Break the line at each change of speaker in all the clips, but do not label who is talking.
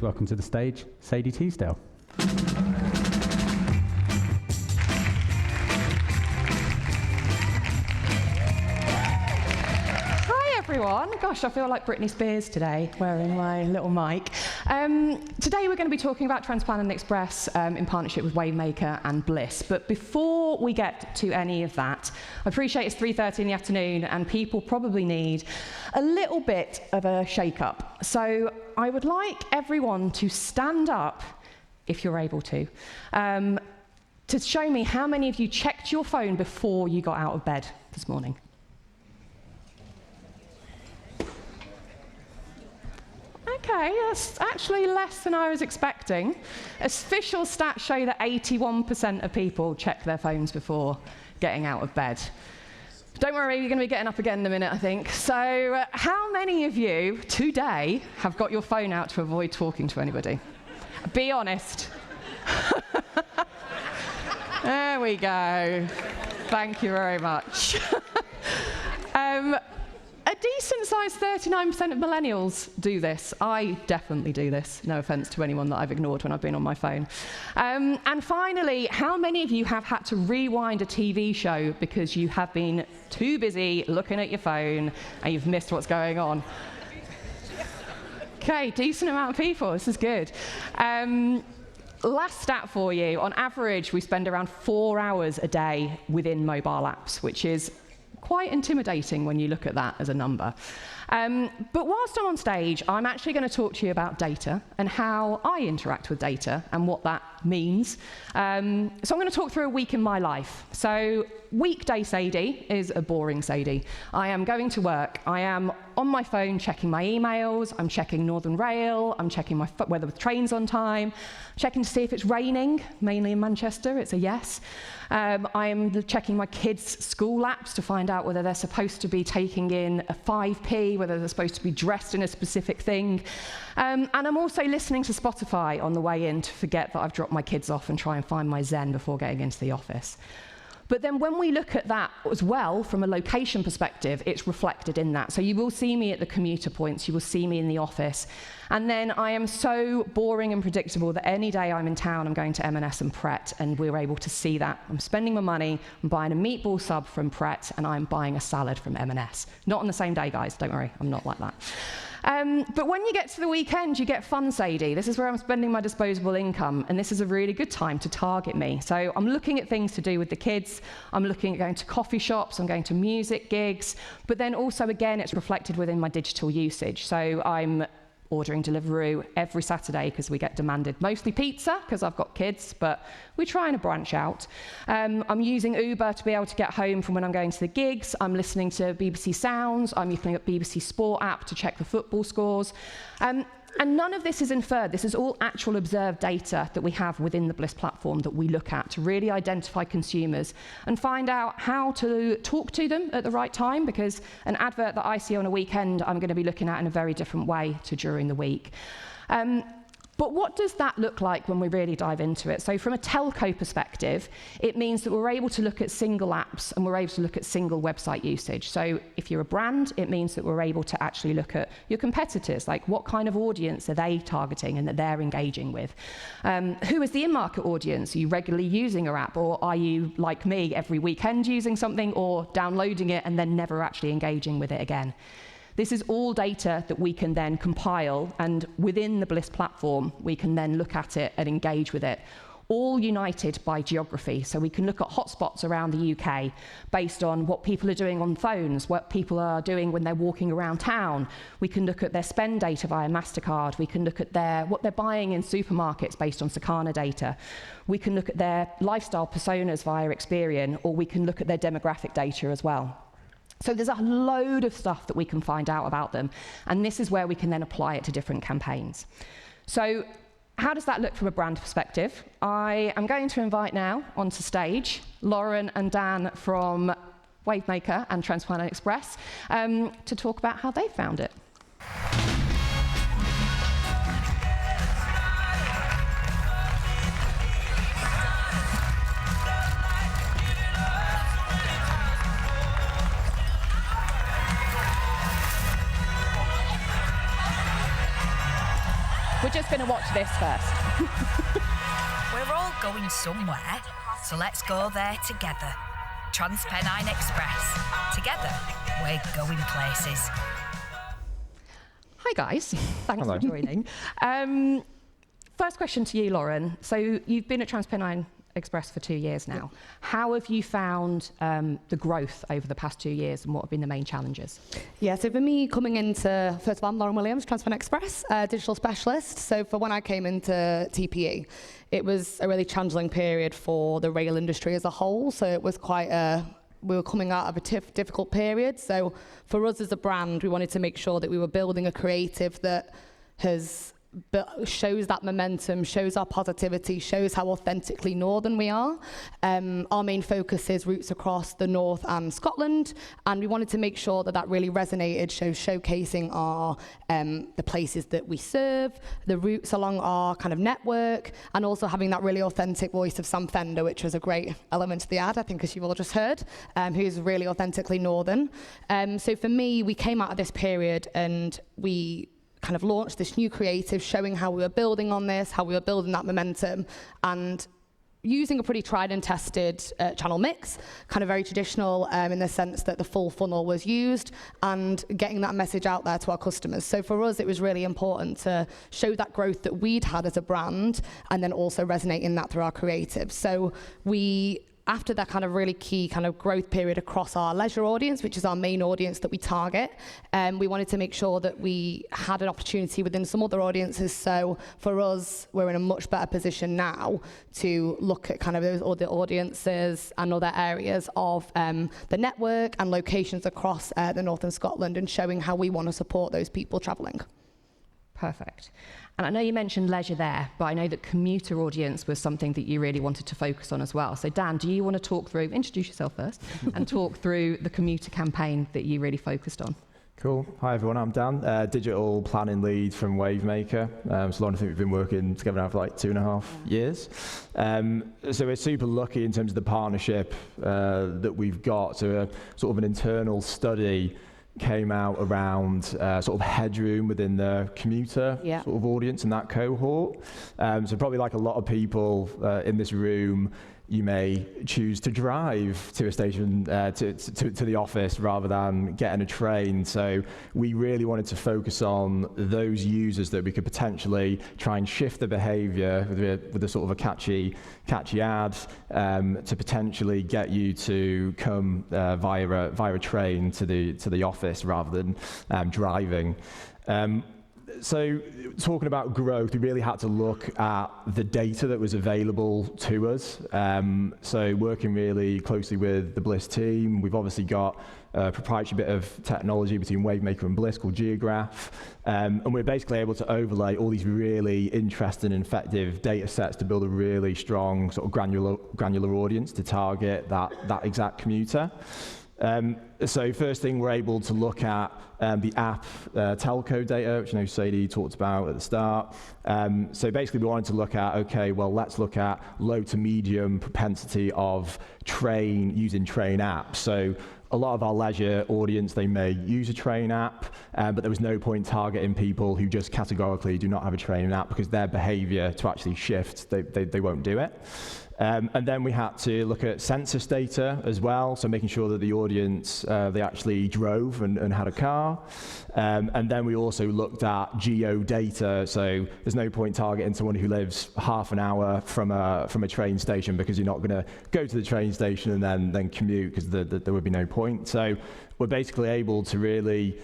please welcome to the stage Sadie Teasdale.
Everyone. Gosh, I feel like Britney Spears today, wearing my little mic. Today we're going to be talking about TransPennine Express in partnership with Wavemaker and Blis. But before we get to any of that, I appreciate it's 3:30 in the afternoon and people probably need a little bit of a shake-up. So I would like everyone to stand up, if you're able to show me how many of you checked your phone before you got out of bed this morning. Okay, that's actually less than I was expecting. Official stats show that 81% of people check their phones before getting out of bed. Don't worry, you're going to be getting up again in a minute, I think. So how many of you today have got your phone out to avoid talking to anybody? Be honest. There we go. Thank you very much. A decent-sized 39% of millennials do this. I definitely do this. No offense to anyone that I've ignored when I've been on my phone. And finally, how many of you have had to rewind a TV show because you have been too busy looking at your phone and you've missed what's going on? Okay, decent amount of people. This is good. Last stat for you. On average, we spend around 4 hours a day within mobile apps, which is quite intimidating when you look at that as a number. But whilst I'm on stage, I'm actually going to talk to you about data and how I interact with data and what that means. So I'm going to talk through a week in my life. So weekday Sadie is a boring Sadie. I am going to work. I am on my phone checking my emails. I'm checking Northern Rail. I'm checking whether the train's on time. Checking to see if it's raining, mainly in Manchester. It's a yes. I'm checking my kids' school apps to find out whether they're supposed to be taking in a 5p, whether they're supposed to be dressed in a specific thing. And I'm also listening to Spotify on the way in to forget that I've dropped my kids off and try and find my zen before getting into the office. But then when we look at that as well, from a location perspective, it's reflected in that. So you will see me at the commuter points, you will see me in the office. And then I am so boring and predictable that any day I'm in town, I'm going to M&S and Pret, and we're able to see that. I'm spending my money, I'm buying a meatball sub from Pret, and I'm buying a salad from M&S. Not on the same day, guys, don't worry, I'm not like that. But when you get to the weekend, you get fun, Sadie. This is where I'm spending my disposable income, and this is a really good time to target me. So I'm looking at things to do with the kids, I'm looking at going to coffee shops, I'm going to music gigs, but then also, again, it's reflected within my digital usage. So I'm ordering Deliveroo every Saturday because we get demanded mostly pizza because I've got kids, but we're trying to branch out. I'm using Uber to be able to get home from when I'm going to the gigs. I'm listening to BBC Sounds. I'm looking at BBC Sport app to check the football scores. And none of this is inferred. This is all actual observed data that we have within the Blis platform that we look at to really identify consumers and find out how to talk to them at the right time, because an advert that I see on a weekend, I'm going to be looking at in a very different way to during the week. But what does that look like when we really dive into it? So from a telco perspective, it means that we're able to look at single apps and we're able to look at single website usage. So if you're a brand, it means that we're able to actually look at your competitors, like what kind of audience are they targeting and that they're engaging with? Who is the in-market audience? Are you regularly using our app, or are you, like me, every weekend using something or downloading it and then never actually engaging with it again? This is all data that we can then compile, and within the Blis platform, we can then look at it and engage with it, all united by geography. So we can look at hotspots around the UK based on what people are doing on phones, what people are doing when they're walking around town. We can look at their spend data via MasterCard. We can look at what they're buying in supermarkets based on Sakana data. We can look at their lifestyle personas via Experian, or we can look at their demographic data as well. So there's a load of stuff that we can find out about them, and this is where we can then apply it to different campaigns. So how does that look from a brand perspective? I am going to invite now onto stage Lauren and Dan from Wavemaker and TransPennine Express to talk about how they found it. We're just going to watch this first.
We're all going somewhere, so let's go there together. TransPennine Express. Together, we're going places.
Hi guys, thanks
Hello.
for joining. First question to you, Lauren. So you've been at TransPennine Express for 2 years now. How have you found the growth over the past 2 years, and what have been the main challenges?
Yeah, so for me, coming into, first of all, I'm Lauren Williams, TransPennine Express, digital specialist. So for when I came into TPE, it was a really challenging period for the rail industry as a whole. So it was we were coming out of a difficult period. So for us as a brand, we wanted to make sure that we were building a creative that shows that momentum, shows our positivity, shows how authentically northern we are. Our main focus is routes across the north and Scotland, and we wanted to make sure that that really resonated, showcasing our the places that we serve, the routes along our kind of network, and also having that really authentic voice of Sam Fender, which was a great element to the ad, I think, as you've all just heard, who's really authentically northern. So for me, we came out of this period and we kind of launched this new creative, showing how we were building on this, how we were building that momentum, and using a pretty tried and tested channel mix, kind of very traditional in the sense that the full funnel was used, and getting that message out there to our customers. So for us, it was really important to show that growth that we'd had as a brand, and then also resonating that through our creative. So after that kind of really key kind of growth period across our leisure audience, which is our main audience that we target, we wanted to make sure that we had an opportunity within some other audiences. So for us, we're in a much better position now to look at kind of those other audiences and other areas of the network and locations across the north and Scotland, and showing how we want to support those people travelling.
Perfect. And I know you mentioned leisure there, but I know that commuter audience was something that you really wanted to focus on as well. So Dan, do you want to introduce yourself first, and talk through the commuter campaign that you really focused on?
Cool. Hi everyone, I'm Dan, digital planning lead from Wavemaker. So Lauren, I think we've been working together now for like 2.5 years. So we're super lucky in terms of the partnership that we've got. So sort of an internal study came out around sort of headroom within the commuter sort of audience and that cohort. So probably like a lot of people in this room, you may choose to drive to a station, to the office rather than getting a train. So we really wanted to focus on those users that we could potentially try and shift the behaviour with a sort of a catchy ad to potentially get you to come via a train to the office rather than driving. So talking about growth, we really had to look at the data that was available to us. So working really closely with the Blis team, we've obviously got a proprietary bit of technology between Wavemaker and Blis called Geograph. And we're basically able to overlay all these really interesting and effective data sets to build a really strong sort of granular audience to target that exact commuter. So first thing, we're able to look at the app Telco data, which I know Sadie talked about at the start. So basically we wanted to look at, okay, well, let's look at low to medium propensity of using train apps. So a lot of our leisure audience, they may use a train app, but there was no point targeting people who just categorically do not have a train app, because their behaviour to actually shift, they won't do it. And then we had to look at census data as well, so making sure that the audience, they actually drove and had a car. And then we also looked at geo data, so there's no point targeting someone who lives half an hour from a train station, because you're not going to go to the train station and then commute, because there would be no point. So we're basically able to really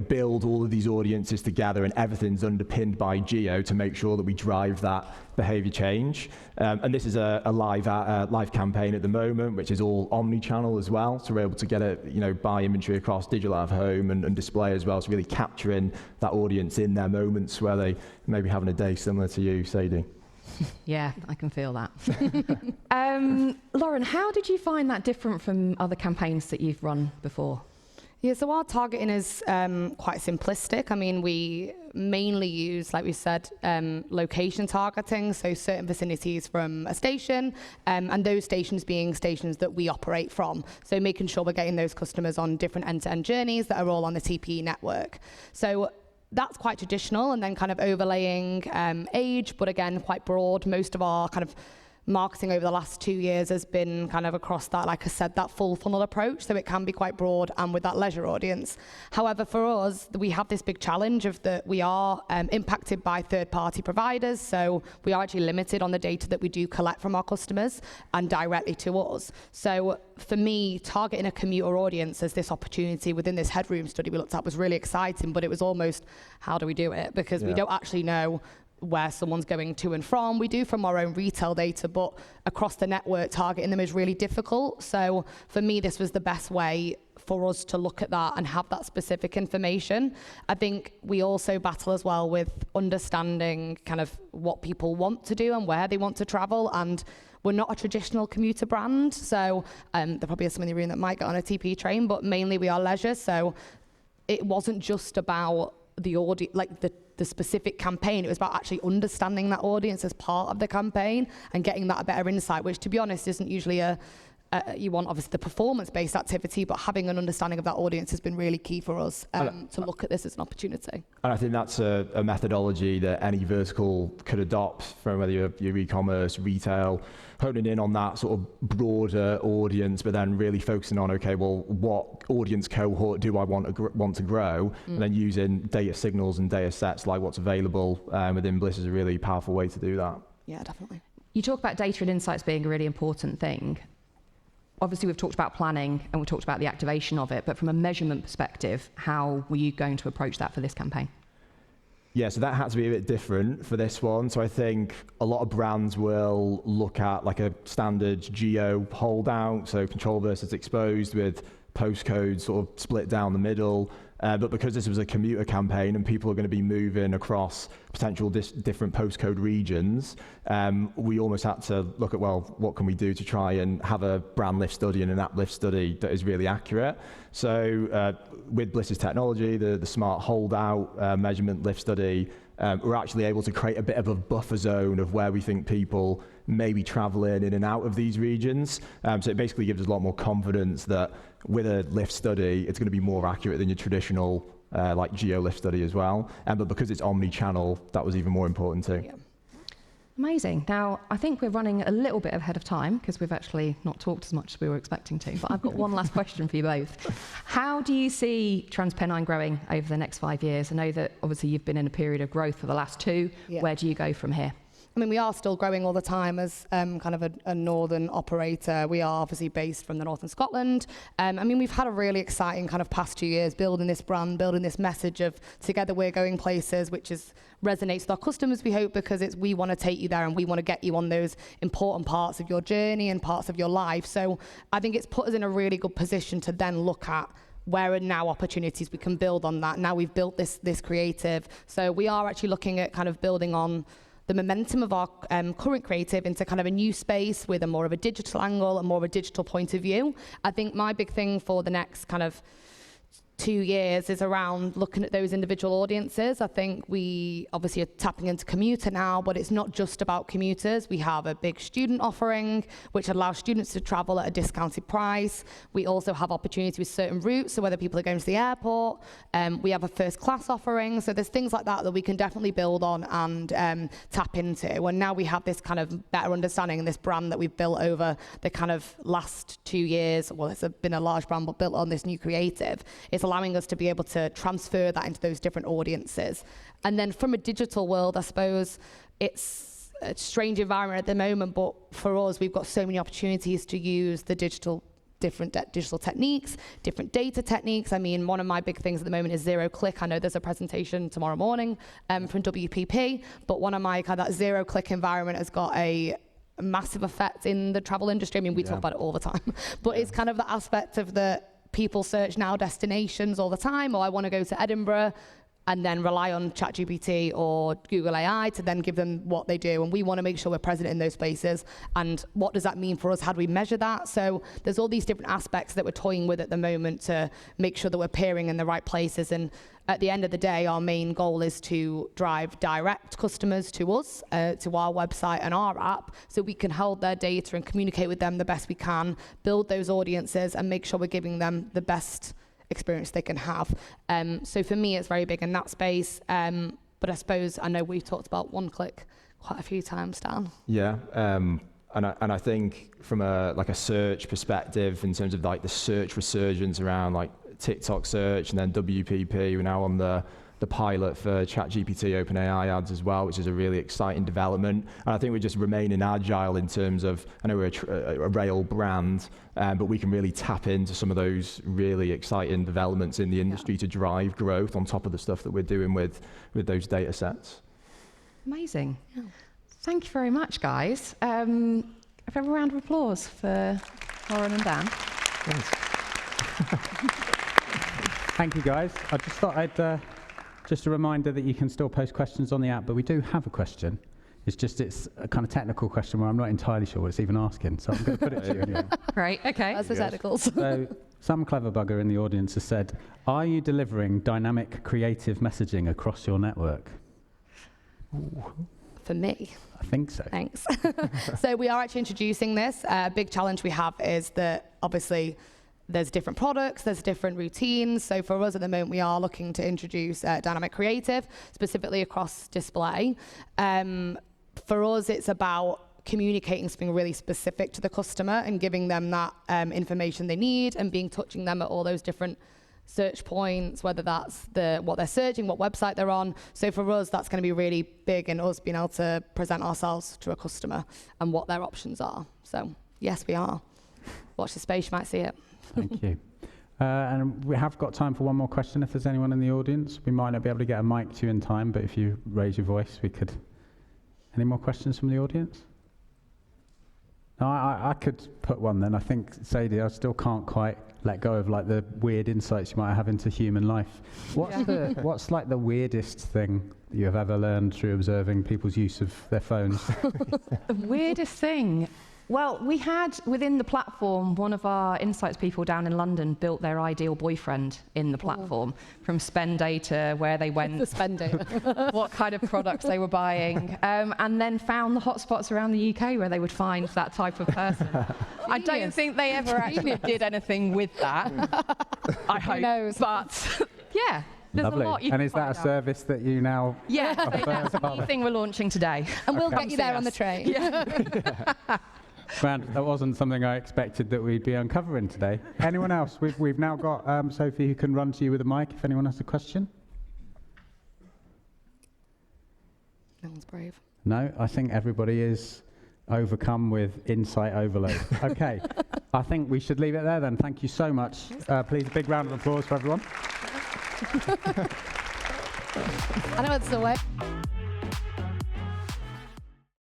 build all of these audiences together, and everything's underpinned by geo to make sure that we drive that behaviour change. And this is a live campaign at the moment, which is all omni-channel as well. So we're able to get it, buy inventory across digital out of home and display as well. So really capturing that audience in their moments where they may be having a day similar to you, Sadie.
Yeah, I can feel that. Lauren, how did you find that different from other campaigns that you've run before?
Yeah, so our targeting is quite simplistic. I mean, we mainly use, like we said, location targeting, so certain vicinities from a station, and those stations being stations that we operate from. So making sure we're getting those customers on different end-to-end journeys that are all on the TPE network. So that's quite traditional, and then kind of overlaying age, but again, quite broad. Most of our kind of marketing over the last 2 years has been kind of across that, like I said, that full funnel approach, so it can be quite broad and with that leisure audience. However, for us, we have this big challenge of that we are impacted by third-party providers, so we are actually limited on the data that we do collect from our customers and directly to us. So for me, targeting a commuter audience as this opportunity within this headroom study we looked at was really exciting, but it was almost, how do we do it? Because we don't actually know where someone's going to and from. We do from our own retail data, but across the network, targeting them is really difficult. So for me, this was the best way for us to look at that and have that specific information. I think we also battle as well with understanding kind of what people want to do and where they want to travel, and we're not a traditional commuter brand, so there probably is some in the room that might get on a TP train, but mainly we are leisure, so it wasn't just about the audience, like the specific campaign. It was about actually understanding that audience as part of the campaign and getting that a better insight, which, to be honest, isn't usually you want obviously the performance-based activity, but having an understanding of that audience has been really key for us to look at this as an opportunity.
And I think that's a methodology that any vertical could adopt, from whether you're e-commerce, retail, honing in on that sort of broader audience, but then really focusing on, okay, well, what audience cohort do I want to grow? And then using data signals and data sets like what's available within Blis is a really powerful way to do that.
Yeah, definitely.
You talk about data and insights being a really important thing. Obviously, we've talked about planning and we've talked about the activation of it, but from a measurement perspective, how were you going to approach that for this campaign?
Yeah, so that had to be a bit different for this one. So I think a lot of brands will look at like a standard geo holdout, so control versus exposed, with postcodes sort of split down the middle. But because this was a commuter campaign and people are going to be moving across potential different postcode regions, we almost had to look at, well, what can we do to try and have a brand lift study and an app lift study that is really accurate. So with Blis's technology, the smart holdout measurement lift study, we're actually able to create a bit of a buffer zone of where we think people may be traveling in and out of these regions. So it basically gives us a lot more confidence that with a lift study, it's going to be more accurate than your traditional like geo lift study as well. But because it's omni-channel, that was even more important too.
Yeah.
Amazing. Now, I think we're running a little bit ahead of time because we've actually not talked as much as we were expecting to, but I've got one last question for you both. How do you see TransPennine growing over the next 5 years? I know that obviously you've been in a period of growth for the last 2.
Yeah.
Where do you go from here?
I mean, we are still growing all the time as kind of a northern operator. We are obviously based from the north in Scotland. I mean, we've had a really exciting kind of past 2 years building this brand, building this message of together we're going places, which resonates with our customers, we hope, because we want to take you there and we want to get you on those important parts of your journey and parts of your life. So I think it's put us in a really good position to then look at where are now opportunities we can build on that. Now we've built this creative. So we are actually looking at kind of building on the momentum of our current creative into kind of a new space with a more of a digital angle and more of a digital point of view. I think my big thing for the next kind of 2 years is around looking at those individual audiences. I think we obviously are tapping into commuter now, but it's not just about commuters. We have a big student offering, which allows students to travel at a discounted price. We also have opportunity with certain routes, so whether people are going to the airport, we have a first class offering. So there's things like that we can definitely build on and tap into. And now we have this kind of better understanding and this brand that we've built over the kind of last 2 years. Well, it's been a large brand, but built on this new creative. It's allowing us to be able to transfer that into those different audiences. And then from a digital world, I suppose it's a strange environment at the moment, but for us, we've got so many opportunities to use the different digital techniques, different data techniques. I mean, one of my big things at the moment is zero click. I know there's a presentation tomorrow morning from WPP, but one of my kind of that zero click environment has got a massive effect in the travel industry. I mean, we talk about it all the time, but it's kind of the aspect of the people search now destinations all the time, or I want to go to Edinburgh, and then rely on ChatGPT or Google AI to then give them what they do. And we want to make sure we're present in those places. And what does that mean for us? How do we measure that? So there's all these different aspects that we're toying with at the moment to make sure that we're appearing in the right places. And at the end of the day, our main goal is to drive direct customers to us, to our website and our app, so we can hold their data and communicate with them the best we can, build those audiences and make sure we're giving them the best experience they can have. So for me, it's very big in that space. But I suppose, I know we've talked about one-click quite a few times, Dan.
Yeah, and I think from a search perspective, in terms of like the search resurgence around like TikTok search and then WPP, we're now on the pilot for ChatGPT OpenAI ads as well, which is a really exciting development. And I think we're just remaining agile in terms of, I know we're a rail brand, but we can really tap into some of those really exciting developments in the industry to drive growth on top of the stuff that we're doing with those data sets.
Amazing. Yeah. Thank you very much, guys. Have a round of applause for Lauren and Dan.
Thanks.
Thank you, guys. I just thought I'd just a reminder that you can still post questions on the app, but we do have a question. It's a kind of technical question where I'm not entirely sure what it's even asking, so I'm going to put it to you anyway.
Great, okay.
That's the technicals.
So some clever bugger in the audience has said, are you delivering dynamic creative messaging across your network?
Ooh. For me.
I think so.
Thanks. So we are actually introducing this. A big challenge we have is that obviously there's different products, there's different routines. So for us at the moment, we are looking to introduce dynamic creative, specifically across display. For us, it's about communicating something really specific to the customer and giving them that information they need and touching them at all those different search points, whether that's what they're searching, what website they're on. So for us, that's going to be really big in us being able to present ourselves to a customer and what their options are. So yes, we are. Watch the space, you might see it.
Thank you. And we have got time for one more question if there's anyone in the audience. We might not be able to get a mic to you in time, but if you raise your voice, we could. Any more questions from the audience? No, I could put one then. I think, Sadie, I still can't quite let go of like the weird insights you might have into human life. What's like the weirdest thing that you have ever learned through observing people's use of their phones?
The weirdest thing? Well, we had within the platform, one of our insights people down in London built their ideal boyfriend in the platform, from spend data, where they went,
The spend data.
what kind of products they were buying, and then found the hotspots around the UK where they would find that type of person. I don't think they ever actually did anything with that. I hope.
Who knows?
But yeah. There's
Lovely.
A lot you
and
can
is that a
find out.
service that you now...
Yeah, that's the new thing we're launching today.
And we'll
Come
get you
see
there on
us.
the train.
Yeah.
Grant, that wasn't something I expected that we'd be uncovering today. Anyone else? We've now got Sophie who can run to you with a mic if anyone has a question.
No one's brave.
No, I think everybody is overcome with insight overload. Okay, I think we should leave it there then. Thank you so much. Please, a big round of applause for everyone.
I know it's the way.